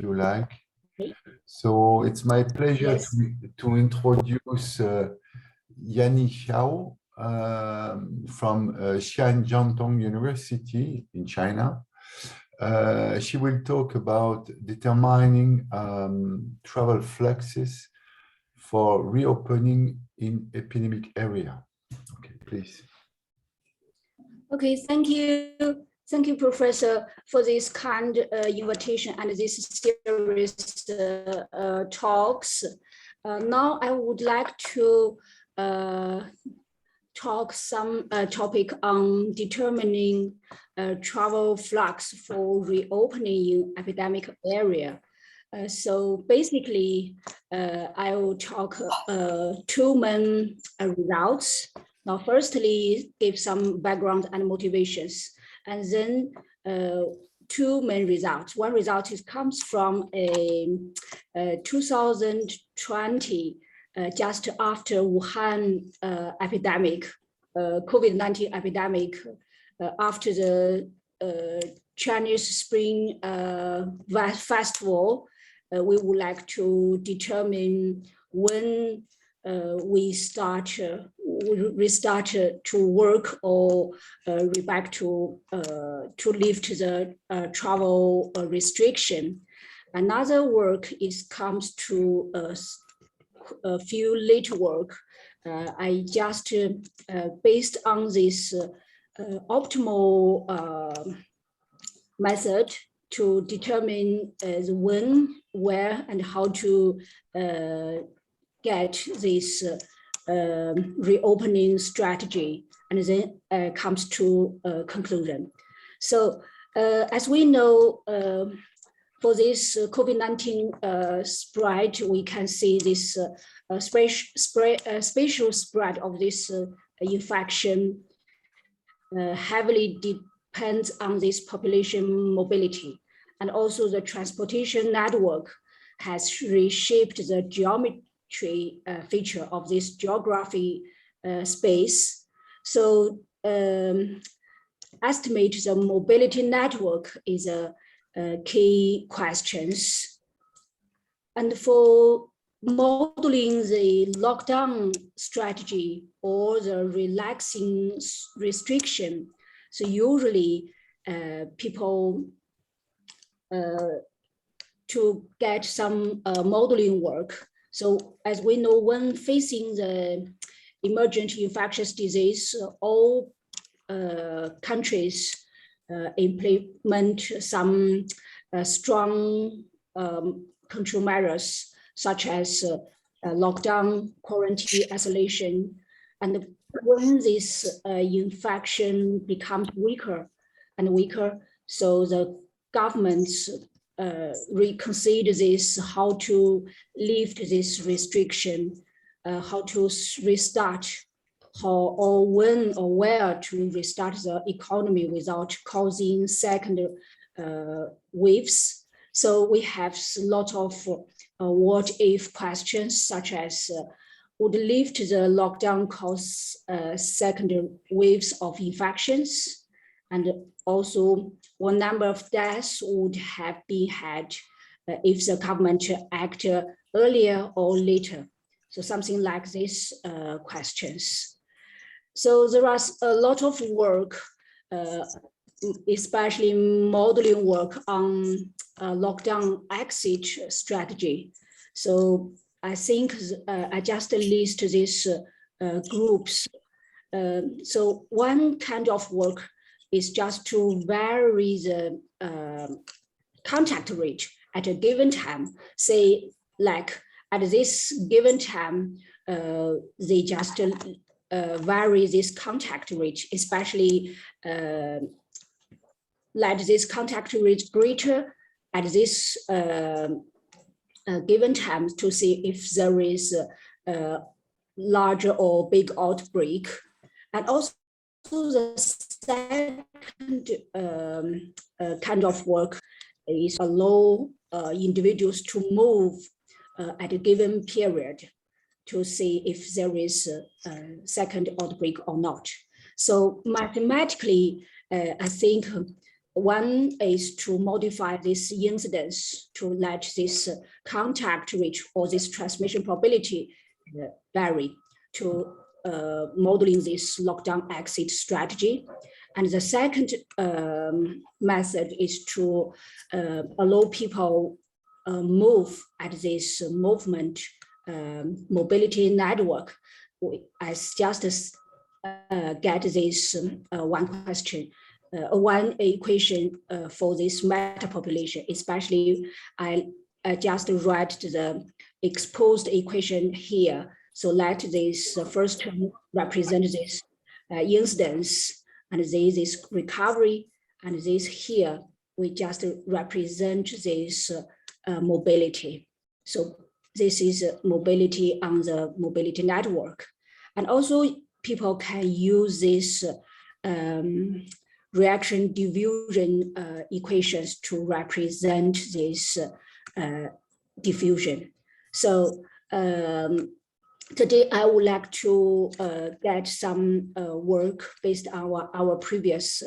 you like. So it's my pleasure Yes. to introduce Yanni Xiao from Xianjiang University in China. She will talk about determining travel fluxes for reopening in epidemic area. Okay, please. Okay, thank you. Thank you, Professor, for this kind invitation and this series talks. Now I would like to talk some topic on determining travel flux for reopening in epidemic area. So basically, I will talk two main results. Now, firstly, give some background and motivations, and then two main results. One result comes from a 2020, just after Wuhan epidemic, COVID-19 epidemic, after the Chinese Spring Festival. We would like to determine when we restart to work or back to lift the travel restriction. Another work comes to a few later work. I just based on this optimal method to determine when, where, and how to get this reopening strategy, and then comes to a conclusion. So as we know, for this COVID-19 spread, we can see this spatial spread of this infection heavily depends on this population mobility, and also the transportation network has reshaped the geometry feature of this geography space. So estimate the mobility network is a key questions. And for modeling the lockdown strategy or the relaxing restriction, so usually people to get some modeling work. So as we know, when facing the emergent infectious disease, all countries implement some strong control measures, such as lockdown, quarantine, isolation. And when this infection becomes weaker and weaker, so the governments reconsider this, how to lift this restriction, how to restart, how or when or where to restart the economy without causing second waves. So we have a lot of what if questions, such as would lift the lockdown cause second waves of infections, and also what number of deaths would have been had if the government act earlier or later. So something like this questions. So there is a lot of work, especially modeling work on lockdown exit strategy. So I think I just list these groups. So one kind of work is just to vary the contact rate at a given time. Say, like at this given time, they just vary this contact rate, especially let this contact rate greater at this given time to see if there is a larger or big outbreak. And also the second kind of work is allow individuals to move at a given period to see if there is a second outbreak or not. So mathematically, I think one is to modify this incidence to let this contact rate or this transmission probability vary to modeling this lockdown exit strategy. And the second method is to allow people move at this movement mobility network. I just get this one question, one equation for this metapopulation, especially I just write the exposed equation here. So let this first term represent this incidence, and this is recovery, and this here, we just represent this mobility. So this is mobility on the mobility network. And also people can use this reaction diffusion equations to represent this diffusion. So today I would like to get some work based on our previous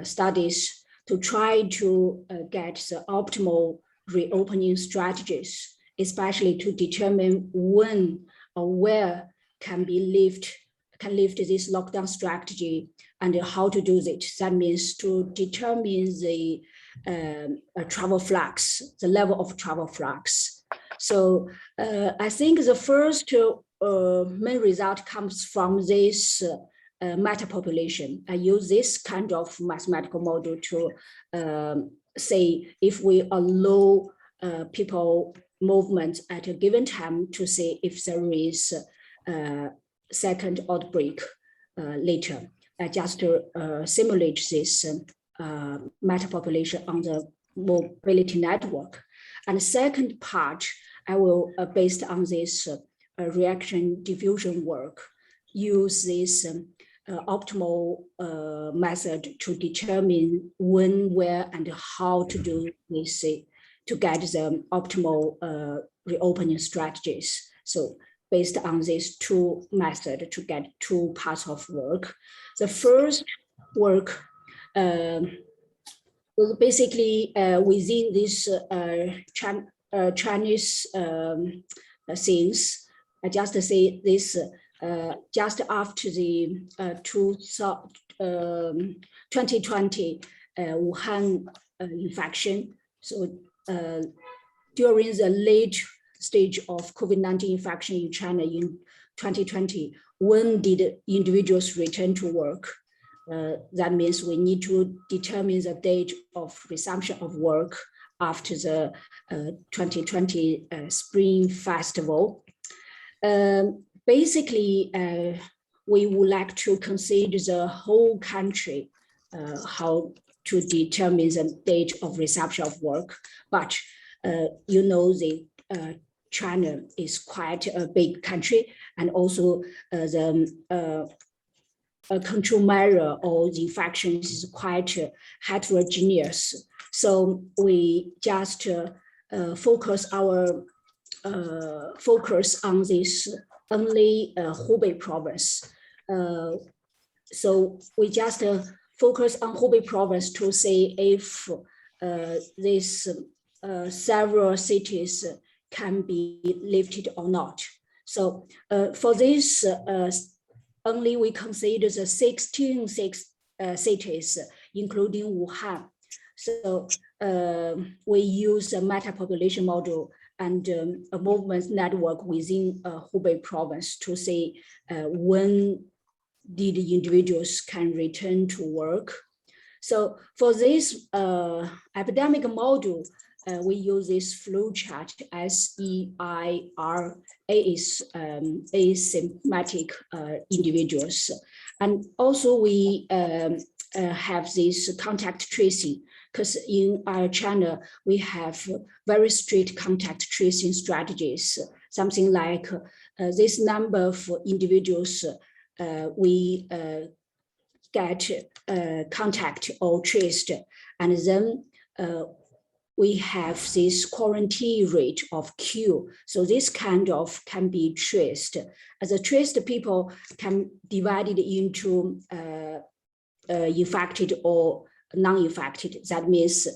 studies to try to get the optimal reopening strategies, especially to determine when or where can lift this lockdown strategy and how to do it. That means to determine the travel flux, the level of travel flux. So I think the first main result comes from this metapopulation. I use this kind of mathematical model to say if we allow people movement at a given time to see if there is second outbreak later. I just simulate this metapopulation on the mobility network. And the second part, I will, based on this reaction diffusion work, use this optimal method to determine when, where, and how to do this to get the optimal reopening strategies. So based on these two methods to get two parts of work. The first work basically within this Chinese things, I just say this just after the 2020 Wuhan infection. So during the late stage of COVID-19 infection in China in 2020, when did individuals return to work? That means we need to determine the date of resumption of work after the 2020 Spring Festival. Basically, we would like to consider the whole country, how to determine the date of resumption of work. But you know, China is quite a big country, and also the control measure or the infections is quite heterogeneous. So we just focus on this only Hubei province. So we just focus on Hubei province to see if these several cities can be lifted or not. So for this, only we consider the 16 cities, including Wuhan. So we use a metapopulation model and a movement network within Hubei province to see when did individuals can return to work. So for this epidemic model, we use this flow chart SEIR. A is asymptomatic individuals. And also we have this contact tracing, because in our China, we have very strict contact tracing strategies, something like this number of individuals we get contact or traced, and then we have this quarantine rate of Q. So this kind of can be traced. As a traced people can divide it into infected or non-infected. That means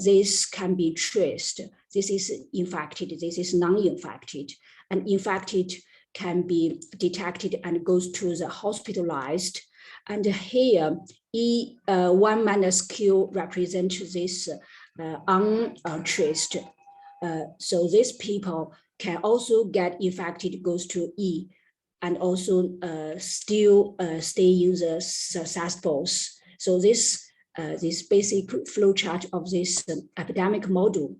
this can be traced. This is infected, this is non-infected. And infected can be detected and goes to the hospitalized. And here, E1 minus Q represents this untraced. So these people can also get infected, goes to E, and also still stay in the successfuls. So this basic flowchart of this epidemic model.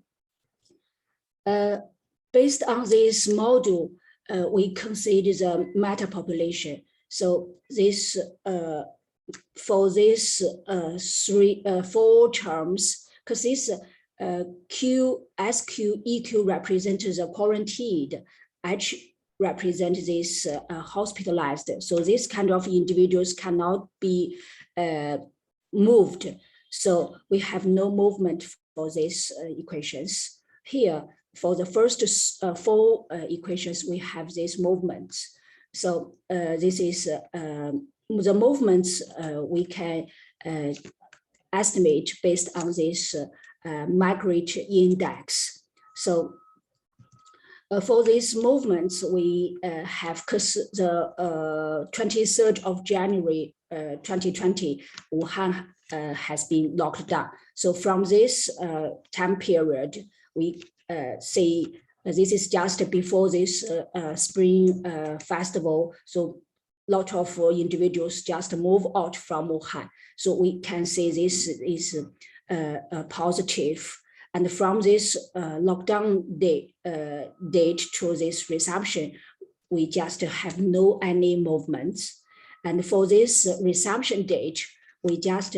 Based on this model, we consider the metapopulation. So this for this four terms, because this Q, SQ, EQ represents the quarantined, H represents this hospitalized. So this kind of individuals cannot be moved. So we have no movement for these equations. Here, for the first four equations, we have these movements. So this is the movements we can estimate based on this migratory index. So for these movements, we have, because the 23rd of January 2020, Wuhan has been locked down. So from this time period, we see this is just before this Spring Festival. So a lot of individuals just move out from Wuhan. So we can say this is positive. And from this lockdown date to this resumption, we just have no any movements. And for this resumption date, we just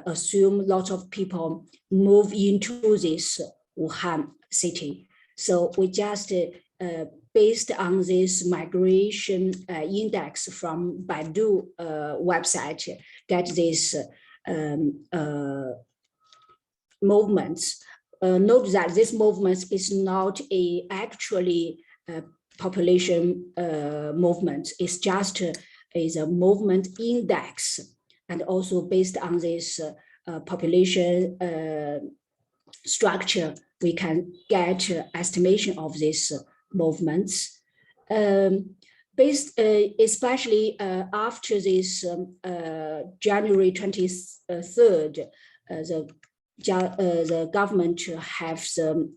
assume lots of people move into this Wuhan city. So we just, based on this migration index from Baidu website, get this movements. Note that this movement is not a actually population movement. It's just is a movement index, and also based on this population structure, we can get estimation of these movements. Based especially after this January 23rd, the government have some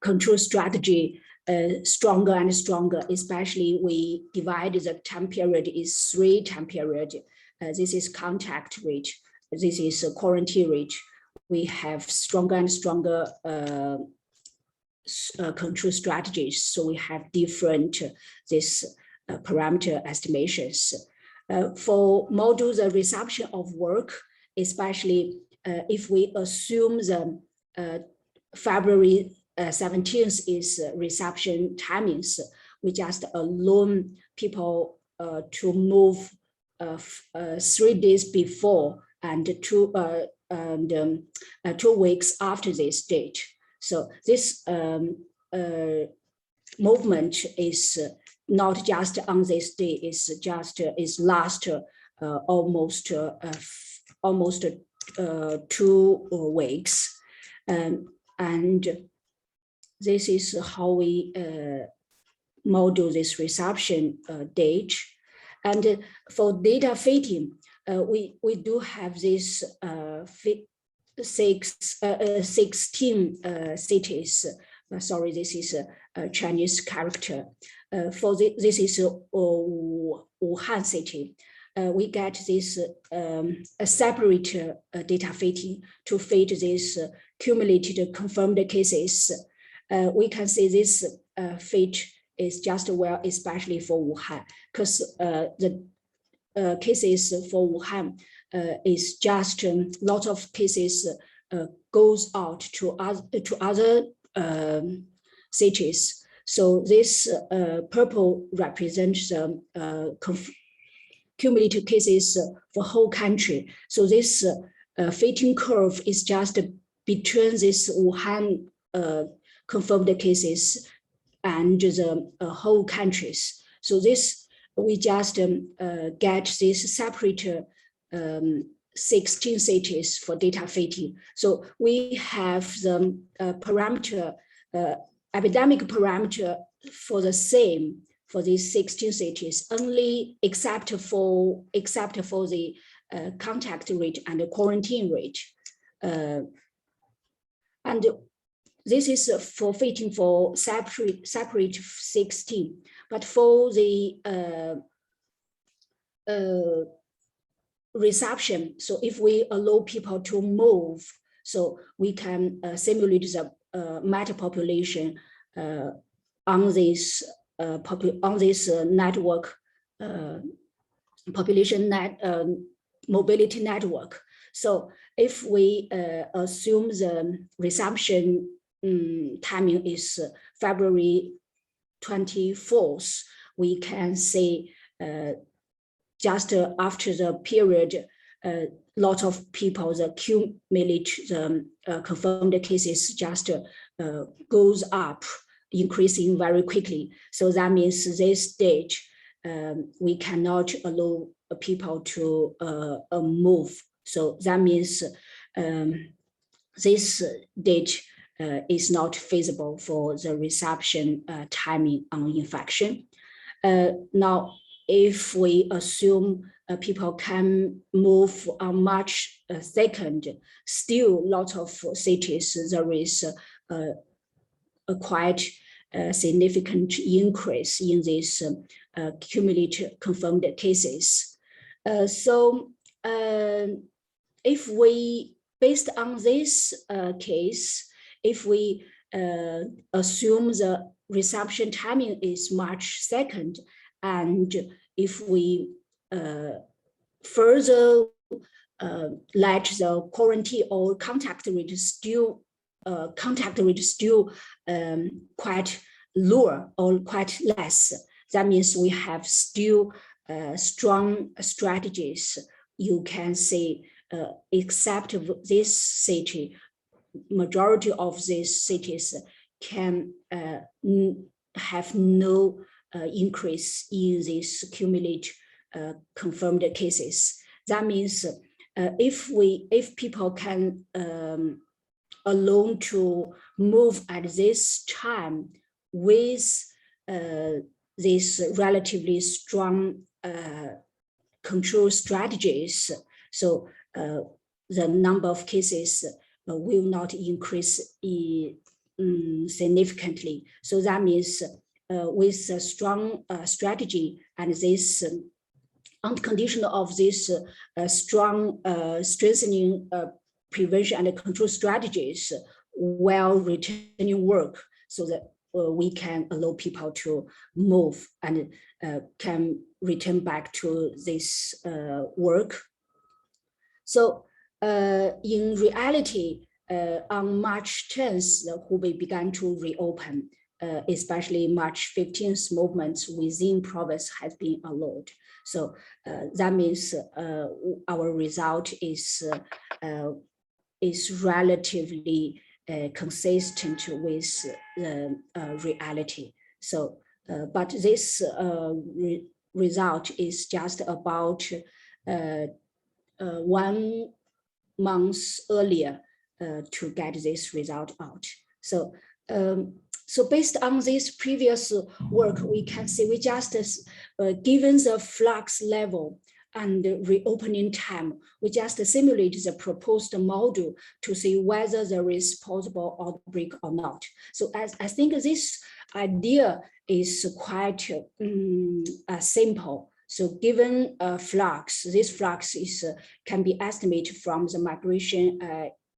control strategy stronger and stronger. Especially we divide the time period is 3 time period. This is contact rate. This is a quarantine rate. We have stronger and stronger control strategies. So we have different this parameter estimations. For model the resumption of work, especially if we assume the February 17th is resumption timings, we just allow people to move 3 days before and 2 weeks after this date. So this movement is not just on this day, it's just is last almost 2 weeks, and this is how we model this resumption date. And for data fitting, we do have this 16 cities. Sorry, this is a Chinese character. For this is Wuhan city. We get this a separate data fitting to fit this cumulative confirmed cases. We can say this fit is just well, especially for Wuhan, because the cases for Wuhan is just lot of cases goes out to other cities. So this purple represents cumulative cases for whole country. So this fitting curve is just between this Wuhan confirmed cases and the whole countries. So this we just get this separate 16 cities for data fitting. So we have the parameter, epidemic parameter for the same for these 16 cities, only except for the contact rate and the quarantine rate. And this is for fitting for separate 16, but for the reception, so if we allow people to move, so we can simulate the metapopulation on this network, mobility network. So if we assume the resumption timing is February 24th, we can say just after the period, lot of people, the cumulative confirmed cases just goes up, increasing very quickly. So that means this stage, we cannot allow people to move. So that means this date is not feasible for the reception timing on infection. Now, if we assume people can move on March 2nd, still lots of cities, there is a quite significant increase in these cumulative confirmed cases. So if we, based on this case, if we assume the resumption timing is March 2nd, and if we further let the quarantine or contact rate still quite lower or quite less, that means we have still strong strategies. You can say, except this city, majority of these cities can have no increase in these cumulative confirmed cases. That means if people can allow to move at this time with these relatively strong control strategies, so the number of cases will not increase significantly. So that means with a strong strategy and this unconditional of this strong strengthening prevention and control strategies while returning work, so that we can allow people to move and can return back to this work. So in reality, on March 10th, the Hubei began to reopen, especially March 15th movements within province has been allowed. So that means our result is relatively consistent with the reality. So, but this result is just about 1 month earlier to get this result out. So, so based on this previous work, we can see we just, given the flux level and the reopening time, we just simulate the proposed model to see whether there is possible outbreak or not. So I think this idea is quite simple. So given flux, this flux is can be estimated from the migration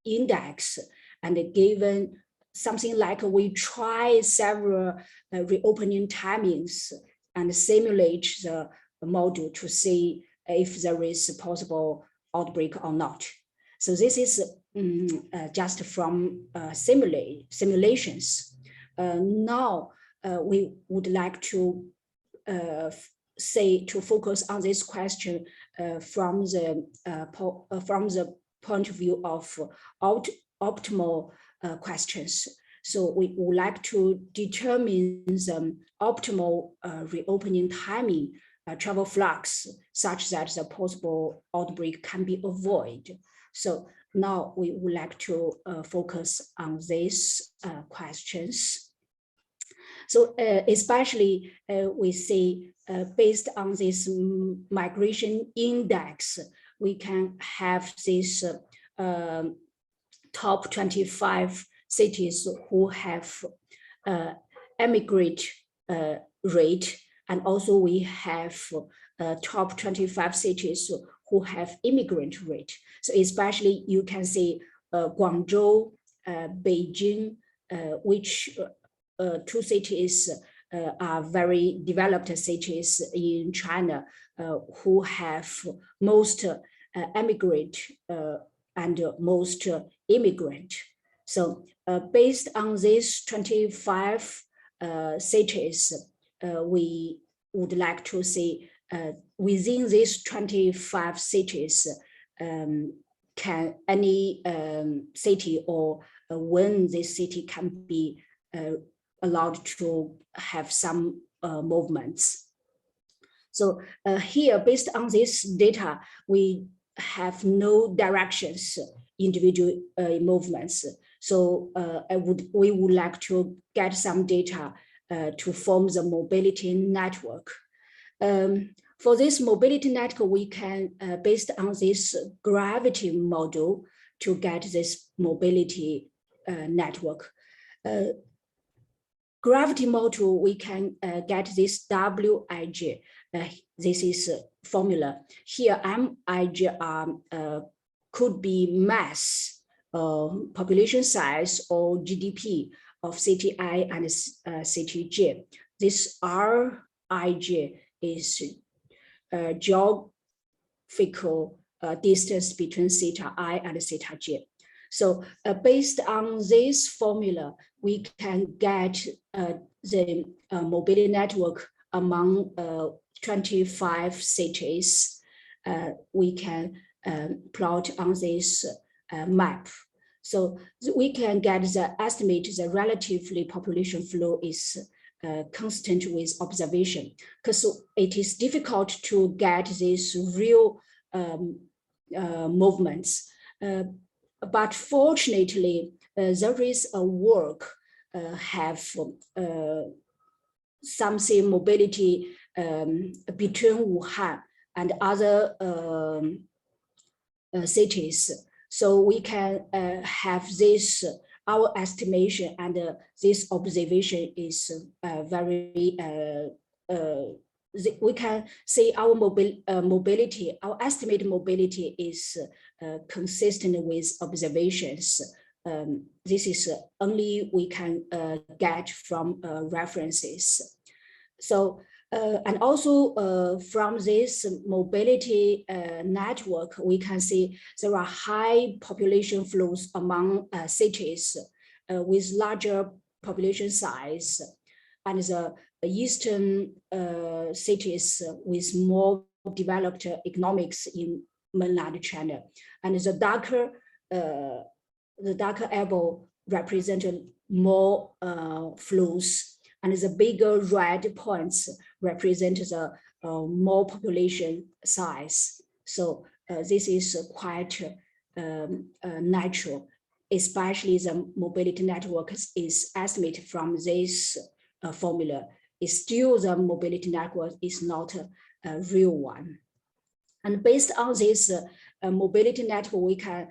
index, and given something like we try several reopening timings and simulate the model to see if there is a possible outbreak or not. So this is just from simulations. Now we would like to focus on this question from the point of view of optimal questions. So we would like to determine the optimal reopening timing travel flux such that the possible outbreak can be avoided. So now we would like to focus on these questions. So especially we see based on this migration index, we can have this top 25 cities who have emigrate rate, and also we have top 25 cities who have immigrant rate. So especially you can see Guangzhou, Beijing, which two cities are very developed cities in China who have most emigrant and most immigrant. So based on these 25 cities, we would like to see within these 25 cities, can any city or when this city can be allowed to have some movements. So here, based on this data, we have no directions, individual movements. So we would like to get some data to form the mobility network. For this mobility network, we can, based on this gravity model, to get this mobility network. Gravity model, we can get this Wij. This is a formula. Here, Mij could be mass, population size, or GDP of city I and city J. This Rij is geographical distance between theta I and theta J. So based on this formula, we can get the mobility network among 25 cities. We can plot on this map. So we can get the estimate the relatively population flow is constant with observation, because it is difficult to get these real movements. But fortunately, there is a work have something mobility between Wuhan and other cities. So we can have this, our estimation and this observation is very, we can say our mobility, our estimated mobility is consistent with observations. This is only we can get from references. So, and also from this mobility network, we can see there are high population flows among cities with larger population size, and the eastern cities with more developed economics in mainland China, and the darker arrow represented more flows, and the bigger red points represent the more population size. So this is quite natural, especially the mobility network is estimated from this formula. It's still the mobility network is not a real one. And based on this mobility network, we can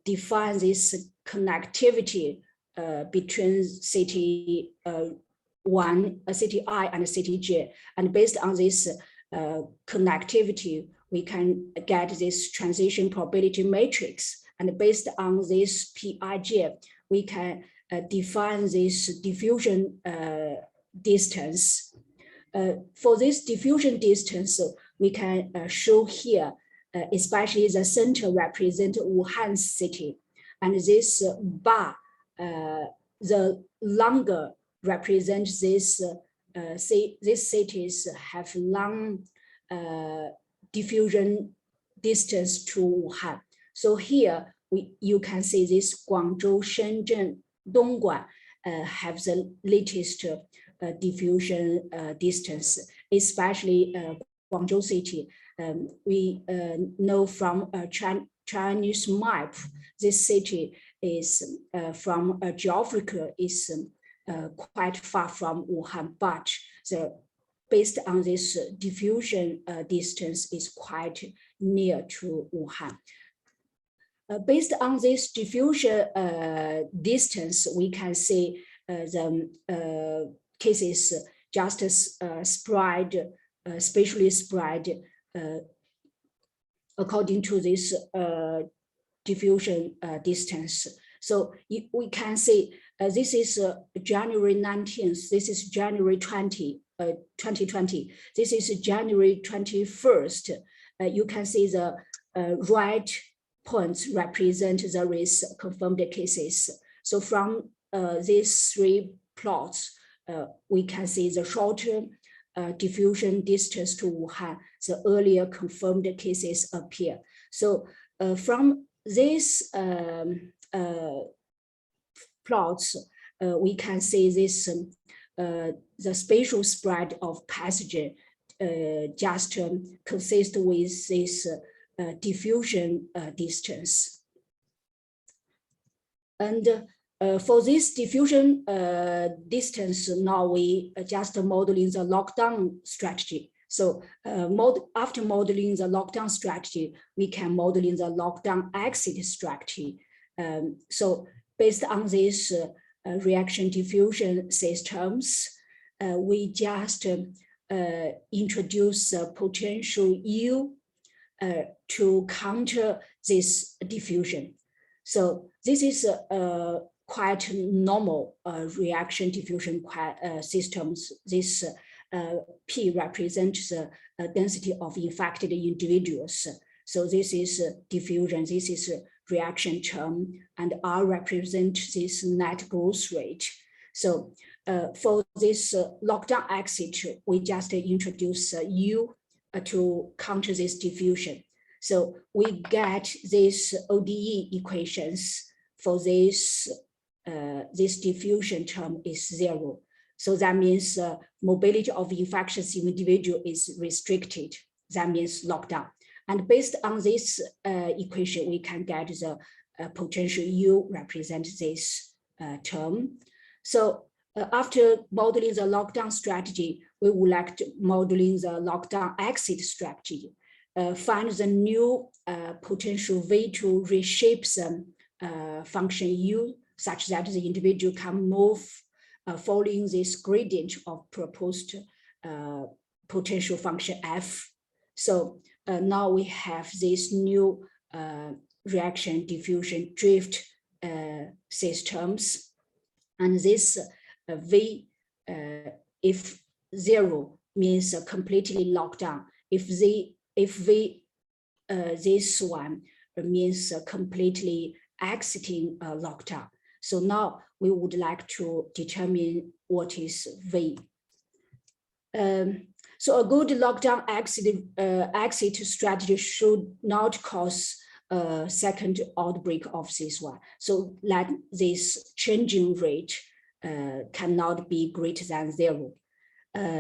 define this connectivity between city city I and city J. And based on this connectivity, we can get this transition probability matrix. And based on this Pij, we can define this diffusion distance. For this diffusion distance, we can show here, especially the center represent Wuhan city. And this bar, the longer represents this, these cities have long diffusion distance to Wuhan. So here you can see this Guangzhou, Shenzhen, Dongguan have the latest diffusion distance, especially Guangzhou city. We know from a Chinese map, this city is from geographical is quite far from Wuhan, but based on this diffusion distance is quite near to Wuhan. Based on this diffusion distance, we can see the cases just spread, spatially spread according to this diffusion distance. So we can see this is January 19th, this is January 2020, this is January 21st. You can see the red points represent the risk confirmed cases. So from these three plots, we can see the shorter diffusion distance to Wuhan, the earlier confirmed cases appear. So from these plots, we can see this the spatial spread of pathogen just consists with this diffusion distance. And for this diffusion distance, now we just modeling the lockdown strategy. So after modeling the lockdown strategy, we can modeling the lockdown exit strategy. So based on this reaction diffusion systems, we just introduce potential U to counter this diffusion. So this is quite normal reaction diffusion systems. This P represents the density of infected individuals. So this is diffusion, this is reaction term, and R represents this net growth rate. So for this lockdown exit, we just introduce U to counter this diffusion. So we get these ODE equations for this this diffusion term is 0. So that means mobility of infectious individual is restricted. That means lockdown. And based on this equation, we can get the potential U represent this term. So after modeling the lockdown strategy, we would like to modeling the lockdown exit strategy. Find the new potential way to reshape some function U such that the individual can move following this gradient of proposed potential function F. So now we have this new reaction diffusion drift systems, and this V, if 0 means completely locked down. If V this one means completely exiting lockdown. So now we would like to determine what is V. So a good lockdown exit strategy should not cause a second outbreak of this one. So that this changing rate cannot be greater than 0.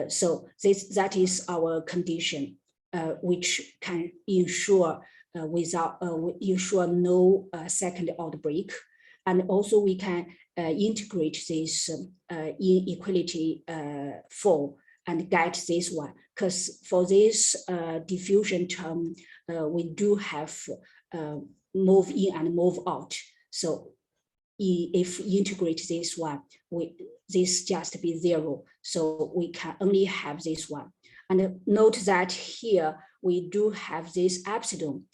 So that is our condition, which can ensure ensure no second outbreak. And also we can integrate this inequality fall and get this one, because for this diffusion term, we do have move in and move out. So if we integrate this one, this just be 0. So we can only have this one. And note that here we do have this epsilon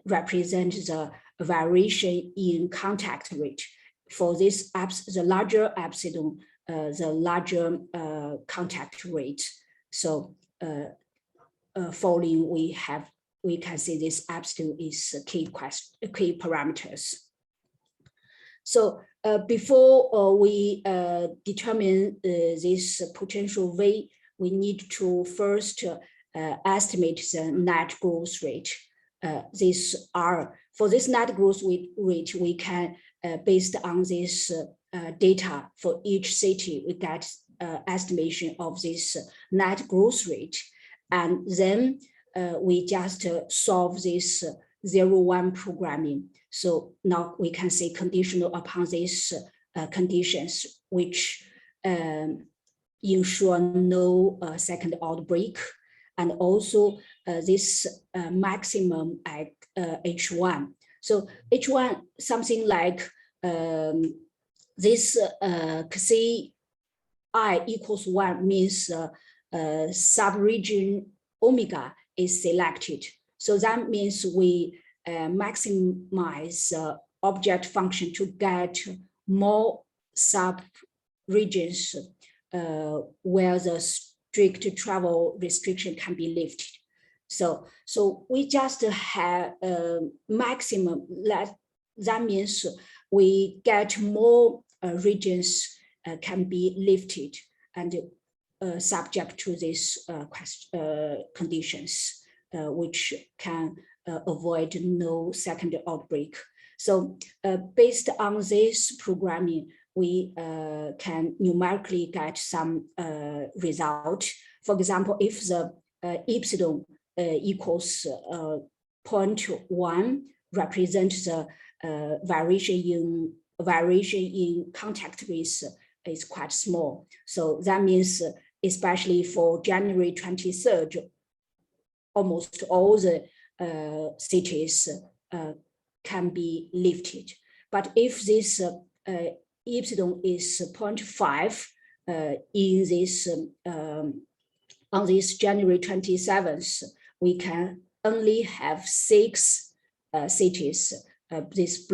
represent the variation in contact rate. For this the larger epsilon, the larger contact rate. So following we can see this epsilon is key parameters. So before we determine this potential V, we need to first estimate the net growth rate. This R. For this net growth rate, we can, based on this data for each city, we get estimation of this net growth rate. And then we just solve this 0-1 programming. So now we can say conditional upon these conditions, which ensure no second outbreak, and also this maximum at H1. So H1, something like this Xi equals 1 means subregion omega is selected. So that means we maximize object function to get more sub-regions where the strict travel restriction can be lifted. So we just have a maximum, that means we get more regions can be lifted and subject to these conditions, which can avoid no second outbreak. So based on this programming, we can numerically get some result. For example, if the epsilon equals 0.1 represents the variation in contact with is quite small. So that means, especially for January 23rd, almost all the cities can be lifted. But if this epsilon is 0.5 in this on this January 27th, we can only have 6 cities. This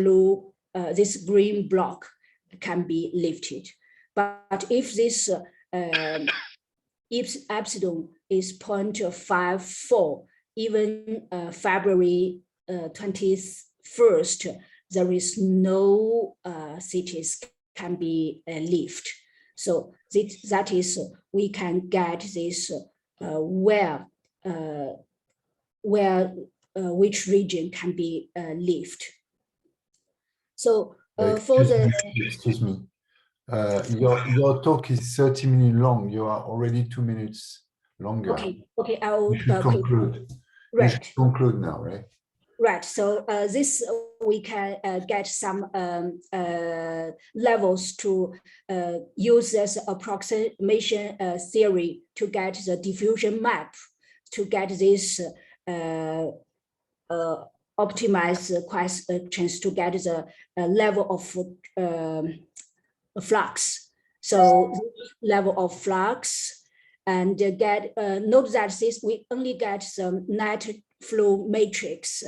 green block can be lifted. But if this epsilon is 0.54, even February 21st, there is no cities can be lifted. So that is, we can get this which region can be lifted. So for the excuse me, your talk is 30 minutes long. You are already 2 minutes longer. Okay, I'll conclude. Right. You should conclude now, right? Right. So this we can get some levels to use as approximation theory to get the diffusion map, to get this optimized questions, to get the level of flux. So level of flux, and get note that this we only get some net flow matrix,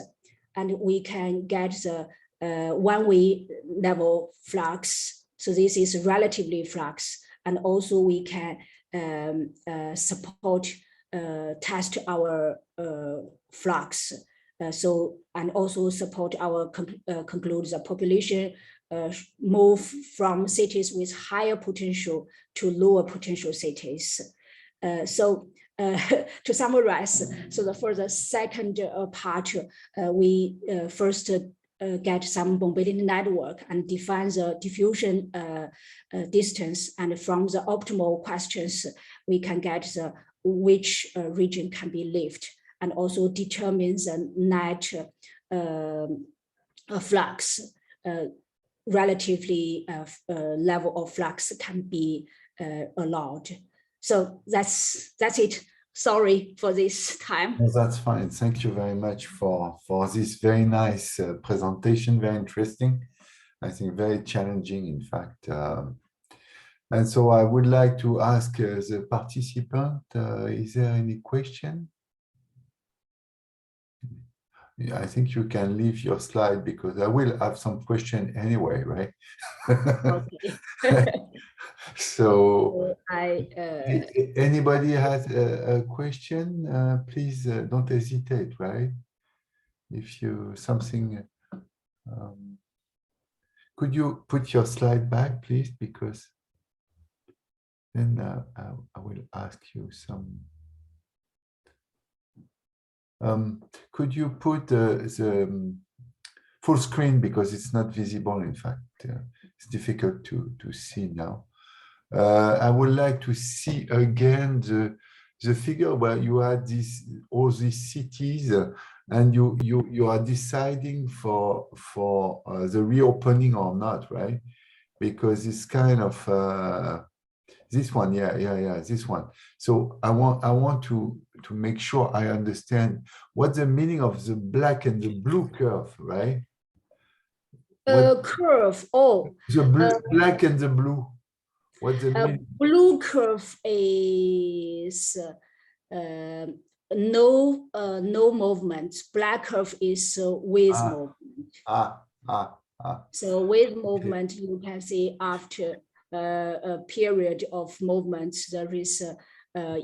and we can get the one-way level flux. So this is relatively flux, and also we can support test our flux. And also support our conclude the population move from cities with higher potential to lower potential cities. To summarize, so for the second part, we first get some mobility network and define the diffusion distance, and from the optimal questions, we can get the which region can be lived, and also determine the net flux, relatively level of flux can be allowed. So that's it. Sorry for this time. No, that's fine. Thank you very much for this very nice presentation. Very interesting. I think very challenging, in fact. And so I would like to ask the participant, is there any question? Yeah, I think you can leave your slide because I will have some question anyway, right? Okay. So anybody has a question, please don't hesitate, right? If you something, could you put your slide back, please? Because then I will ask you some. Could you put the full screen, because it's not visible, in fact. It's difficult to see now. I would like to see again the figure where you had all these cities and you are deciding for the reopening or not, right? Because it's kind of this one, this one. So I want to make sure I understand what's the meaning of the black and the blue curve, right? Curve. Oh, The black and the blue. What's the meaning? blue curve is no movement. Black curve is with movement. So with movement, you can see after a period of movement, there is an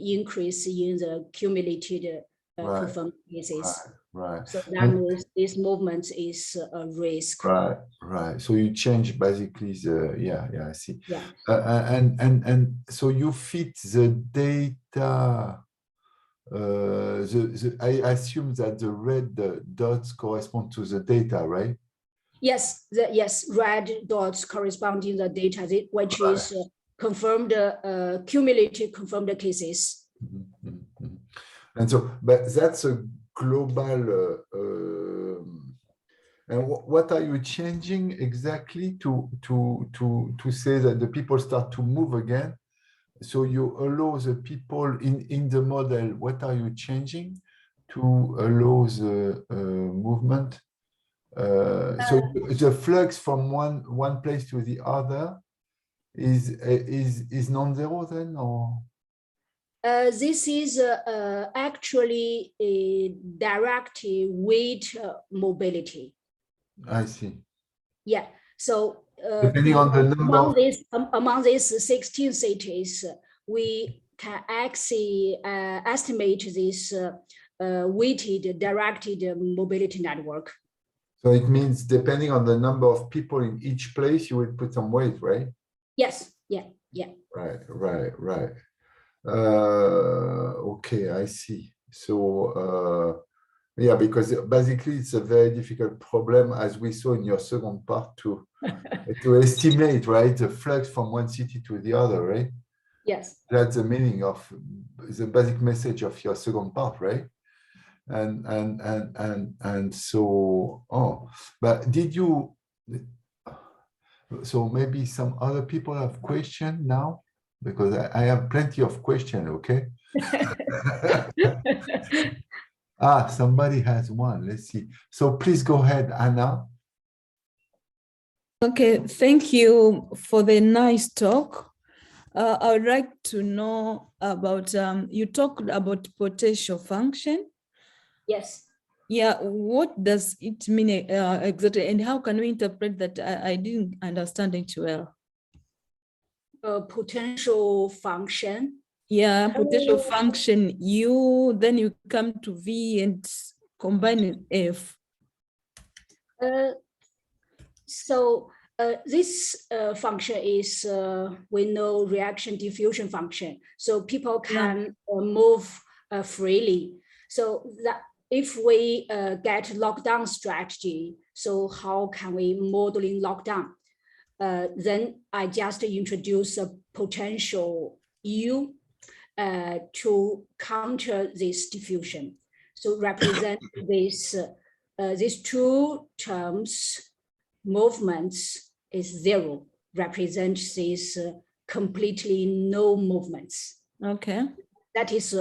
increase in the cumulated confirmed cases. Right. So that means this movement is a risk. Right. So you change basically I see. Yeah. And so you fit the data. I assume that the red dots correspond to the data, right? Yes, red dots corresponding to the data, which is confirmed, cumulative confirmed cases. And so, but that's a global. And what are you changing exactly to say that the people start to move again? So you allow the people in the model. What are you changing to allow the movement? So the flux from one place to the other is non-zero then, or? This is actually a direct weight mobility. I see. Yeah. So depending on the number among these 16 cities, we can actually estimate this weighted directed mobility network. So it means depending on the number of people in each place, you would put some weight, right? Yes. Yeah. Right. Okay, I see. So yeah, because basically it's a very difficult problem, as we saw in your second part, to estimate, right, the flux from one city to the other, right? Yes. That's the meaning of the basic message of your second part, right? And so, but did you? So maybe some other people have questions now, because I have plenty of questions. Okay. Somebody has one. Let's see. So please go ahead, Anna. Okay, thank you for the nice talk. I would like to know about, you talked about potential function. Yes. Yeah, what does it mean exactly, and how can we interpret that? I didn't understand it well. Potential function. Yeah, potential function U, then you come to V and combine F. So this function is, we know, reaction diffusion function. So people can move freely. So that if we get lockdown strategy, so how can we modeling lockdown? Then I just introduce a potential U to counter this diffusion. So represent this these two terms. Movements is zero, represents these completely no movements. Okay. That is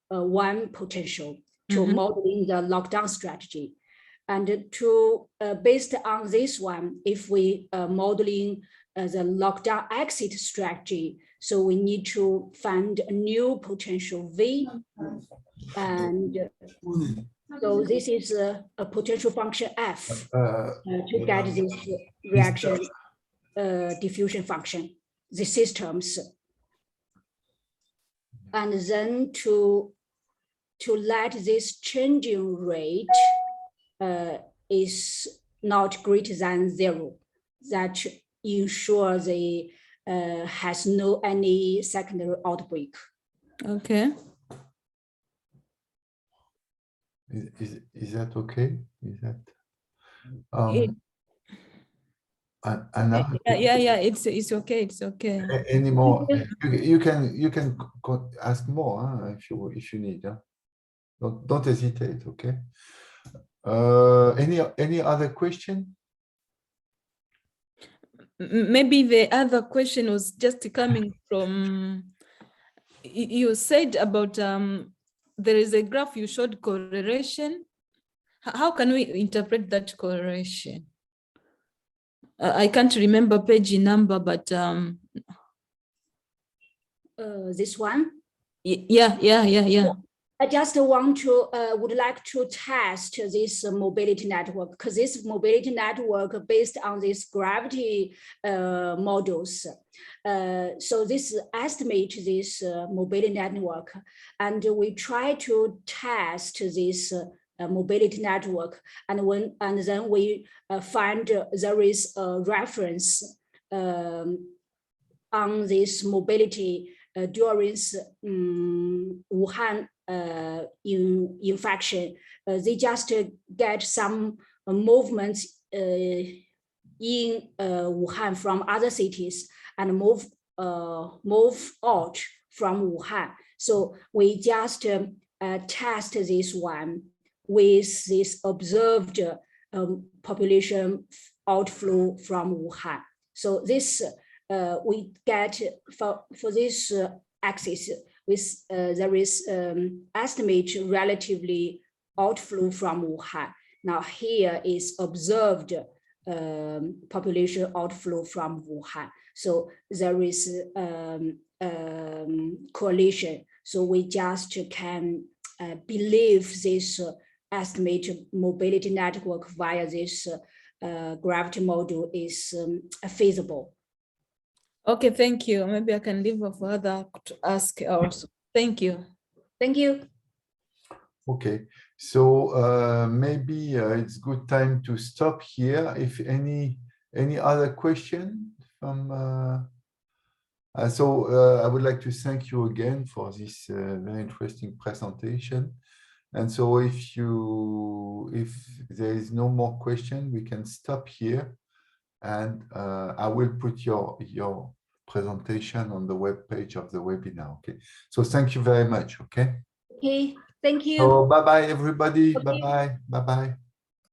one potential to modeling the lockdown strategy. And to based on this one, if we modeling the lockdown exit strategy, so we need to find a new potential V. And so this is a potential function F to get this reaction diffusion function, the systems. And then to let this changing rate is not greater than zero, that ensure they has no any secondary outbreak. Okay. Is that okay? Is that Another Yeah. It's okay. It's okay. any more? You can ask more, huh, if you need. Huh? Don't hesitate. Okay. Any other question? Maybe the other question was just coming from, you said about there is a graph you showed correlation. How can we interpret that correlation? I can't remember page number, but this one. Yeah. I just would like to test this mobility network, because this mobility network based on these gravity models. So this estimate this mobility network, and we try to test this mobility network, and then we find there is a reference on this mobility during Wuhan infection. They just get some movements in Wuhan from other cities and move out from Wuhan. So we just test this one with this observed population outflow from Wuhan. So this we get for this axis with there is estimate relatively outflow from Wuhan. Now here is observed population outflow from Wuhan. So there is correlation. So we just can believe this estimated mobility network via this gravity model is feasible. Okay, thank you. Maybe I can leave for other to ask also. Thank you. Thank you. Okay, so maybe it's good time to stop here. If any other question from I would like to thank you again for this very interesting presentation. And so if there is no more question, we can stop here, and I will put your presentation on the web page of the webinar. Okay, so thank you very much. Okay. Okay, thank you. So bye bye everybody. Okay. Bye bye.